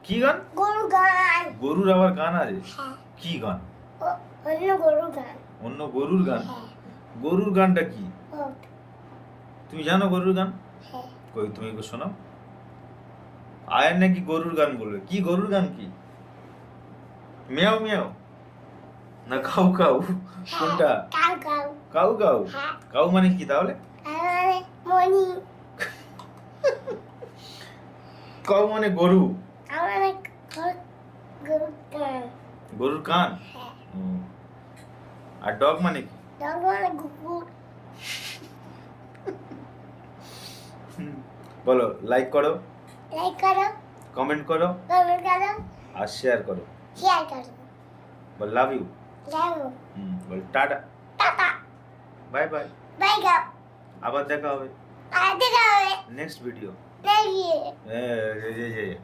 কি গান? গরু গান। গরুর আবার গান আছে? হ্যাঁ। কি গান? অন্য গরু গান। অন্য গরুর গান? হ্যাঁ। গরুর গানটা কি? ও, তুমি জানো গরুর গান? হ্যাঁ। কই তুমি একটু শোনাও। আয়ার নাকি গরুর গান বলবে। কি গরুর গান কি? মিয়াও মিয়াও না কাউ কাউ? কোনটা? Cow cow. Cow cow? হ্যাঁ। কাউ মানে কি তাহলে? আমার মনি। কাউ মানে গরু। আমার গরু গান। গরুর কান? হ্যাঁ। হুম। আর ডগ মানে কি? ডগ মানে কুকুর। বলো, লাইক করো, লাইক করো, কমেন্ট করো, কমেন্ট করো, আর শেয়ার করো। শেয়ার করো। বল লাভ ইউ। যাও। বল tata, tata. Bye bye. Bye গাও। আবার দেখা হবে আর দেখা হবে নেক্সট ভিডিও। নেক্সট হ্যাঁ